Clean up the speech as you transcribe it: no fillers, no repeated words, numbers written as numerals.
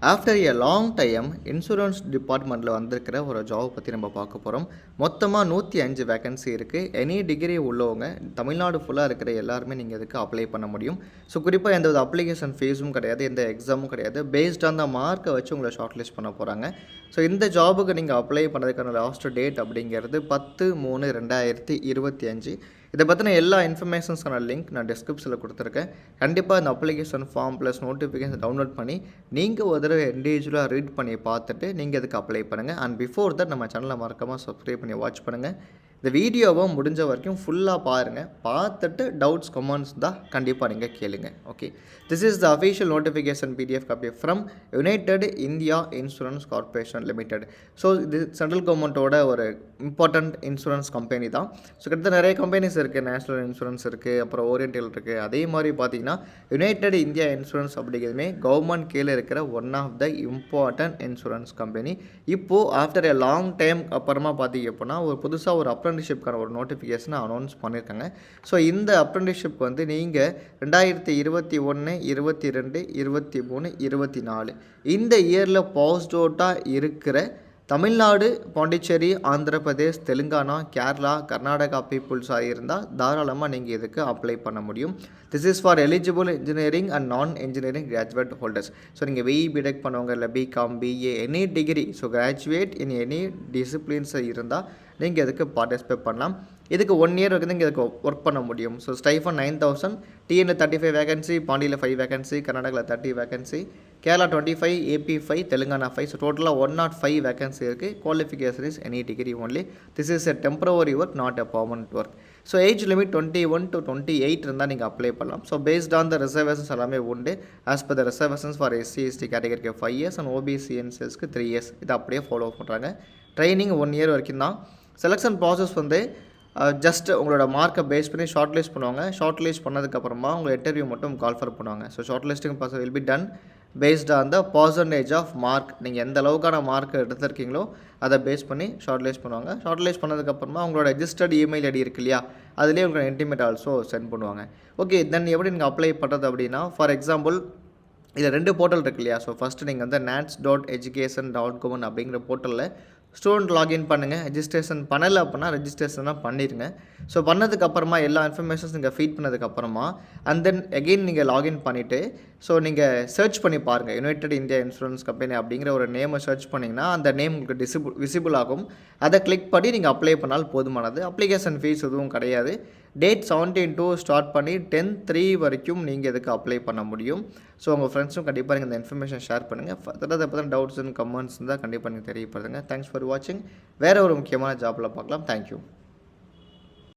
After a long time insurance டிபார்ட்மெண்ட்டில் வந்திருக்கிற ஒரு ஜாப் பற்றி நம்ம பார்க்க போகிறோம். மொத்தமாக 105 வேகன்சி இருக்குது. எனி டிகிரி உள்ளவங்க தமிழ்நாடு ஃபுல்லாக இருக்கிற எல்லாருமே நீங்கள் இதுக்கு அப்ளை பண்ண முடியும். ஸோ குறிப்பாக எந்த ஒரு அப்ளிகேஷன் ஃபீஸும் கிடையாது, எந்த எக்ஸாமும் கிடையாது. பேஸ்ட் ஆன் த மார்க்கை வச்சு உங்களை ஷார்ட் லிஸ்ட் பண்ண போகிறாங்க. ஸோ இந்த ஜாபுக்கு நீங்கள் அப்ளை பண்ணுறதுக்கான லாஸ்ட் டேட் அப்படிங்கிறது 10/3/2025. இதை பற்றின எல்லா இன்ஃபர்மேஷன்ஸ்க்கான லிங்க் நான் டிஸ்கிரிப்ஷனில் கொடுத்துருக்கேன். கண்டிப்பாக இந்த application form plus notification download பண்ணி நீங்கள் ஒரு தடவை இண்டிவிஜுவலாக ரீட் பண்ணி பார்த்துட்டு நீங்கள் இதுக்கு அப்ளை பண்ணுங்கள். அண்ட் பிஃபோர் தட் நம்ம சேனலை மறக்காமல் சப்ஸ்கிரைப் பண்ணி வாட்ச் பண்ணுங்கள். இந்த வீடியோவை முடிஞ்ச வரைக்கும் ஃபுல்லாக பாருங்கள். பார்த்துட்டு டவுட்ஸ் கமெண்ட்ஸ் தான் கண்டிப்பாக நீங்கள் கேளுங்க. Okay, this is the official notification PDF copy from United India Insurance Corporation Limited. So இது சென்ட்ரல் கவர்மெண்ட்டோட ஒரு இம்பார்ட்டண்ட் இன்சூரன்ஸ் கம்பெனி தான். ஸோ கிட்டத்தட்ட நிறைய கம்பெனிஸ் இருக்குது. நேஷ்னல் இன்சூரன்ஸ் இருக்குது, அப்புறம் ஓரியன்டல் இருக்குது. அதே மாதிரி பார்த்தீங்கன்னா யுனைடெட் இந்தியா இன்சூரன்ஸ் அப்படிங்கிறதுமே கவர்மெண்ட் கீழே இருக்கிற one of the important insurance company. இப்போது ஆஃப்டர் எ லாங் டைம் அப்புறமா பார்த்தீங்க அப்படின்னா ஒரு புதுசாக ஒரு அப்ரெண்டிஸ்ஷிப்கான ஒரு நோட்டிஃபிகேஷனை அனௌன்ஸ் பண்ணியிருக்காங்க. ஸோ இந்த அப்ரெண்டிஸ்ஷிப் வந்து நீங்கள் 2021, 22, 23, 24 இந்த இயரில் பாஸ்ட் அவுட்டாக இருக்கிற தமிழ்நாடு, பாண்டிச்சேரி, ஆந்திர பிரதேஷ், தெலுங்கானா, கேரளா, கர்நாடகா பீப்புள்ஸாக இருந்தால் தாராளமாக நீங்கள் இதுக்கு அப்ளை பண்ண முடியும். This is for eligible engineering and non engineering graduate holders. So நீங்கள் பிடெக் பண்ணவங்க, இல்லை BCom, BA, any degree, so graduate in any டிசிப்ளின்ஸை இருந்தால் நீங்கள் இதுக்கு பார்ட்டிசிபேட் பண்ணலாம். இதுக்கு 1 இயர் வரைக்கும் நீங்கள் இதுக்கு ஒர்க் பண்ண முடியும். ஸோ ஸ்டைஃபன் 9,000, டிஎன்ல 35 வேகன்சி, பாண்டியில் 5 வேகன்சி, கர்நாடகாவில் 30 vacancy, Kerala 25, AP 5, Telangana 5. So டோட்டலாக 105 வேகன்சி இருக்குது. Qualification is any degree only. This is a temporary work, not a permanent work. So age limit 21 to 28 இருந்தால் நீங்கள் அப்ளை பண்ணலாம். So based on the reservations எல்லாமே உண்டு. As per the reservations for SC/ST கேட்டகரிக்கு 5 years and OBC/NCSக்கு 3 years. இதை அப்படியே follow பண்ணுறாங்க. Training 1 year வரைக்கும் தான். செலெக்ஷன் ப்ராசஸ் வந்து ஜஸ்ட் உங்களோட மார்க்கை பேஸ் பண்ணி ஷார்ட் லிஸ்ட் பண்ணுவாங்க. ஷார்ட் லிஸ்ட் பண்ணதுக்கப்புறமா உங்களை இன்டர்வியூ மட்டும் கால்ஃபர் பண்ணுவாங்க. So shortlisting process will be done based on the percentage of mark. நீங்கள் எந்த அளவுக்கான மார்க் எடுத்திருக்கீங்களோ அதை பேஸ் பண்ணி ஷார்ட் லிஸ்ட் பண்ணுவாங்க. ஷார்ட் லிஸ்ட் பண்ணதுக்கப்புறமா உங்களோட ரெஜிஸ்டர்ட் இமெயில் ஐடி இருக்கு இல்லையா, அதுலேயே உங்களோட இன்டிமேட் ஆல்சோ சென்ட் பண்ணுவாங்க. ஓகே, தென் எப்படி நீங்கள் அப்ளை பண்ணுறது அப்படின்னா, ஃபார் எக்ஸாம்பிள் இதில் 2 போர்ட்டல் இருக்கு இல்லையா. ஸோ ஃபஸ்ட்டு நீங்கள் வந்து nats.education.government அப்படிங்கிற போர்ட்டலில் ஸ்டூடெண்ட் லாகின் பண்ணுங்கள். ரெஜிஸ்ட்ரேஷன் பண்ணலை அப்படின்னா ரெஜிஸ்ட்ரேஷனாக பண்ணிடுங்க. ஸோ பண்ணதுக்கப்புறமா எல்லா இன்ஃபர்மேஷன்ஸ் நீங்கள் ஃபீட் பண்ணதுக்கப்புறமா அண்ட் தென் எகெயின் நீங்கள் லாகின் பண்ணிவிட்டு ஸோ நீங்கள் சர்ச் பண்ணி பாருங்கள். யுனைடெட் இந்தியா இன்சூரன்ஸ் கம்பெனி அப்படிங்கிற ஒரு நேமை சர்ச் பண்ணிங்கன்னா அந்த நேம் உங்களுக்கு விசிபிள் ஆகும். அதை கிளிக் பண்ணி நீங்கள் அப்ளை பண்ணால் போதுமானது. அப்ளிகேஷன் ஃபீஸ் எதுவும் கிடையாது. டேட் 17 ஸ்டார்ட் பண்ணி 10/3 வரைக்கும் நீங்கள் இதுக்கு அப்ளை பண்ண முடியும். ஸோ உங்கள் ஃப்ரெண்ட்ஸும் கண்டிப்பாக நீங்கள் இந்த இன்ஃபர்மேஷன் ஷேர் பண்ணுங்கள். ஃபர்தராக பற்றின டவுட்ஸ் அண்ட் கமெண்ட்ஸ் இருந்தால் கண்டிப்பாக நீங்கள் தெரியப்படுத்துங்க. தேங்க்ஸ் ஃபார் வாட்சிங். வேறு ஒரு முக்கியமான ஜாப்பில் பார்க்கலாம். தேங்க்யூ.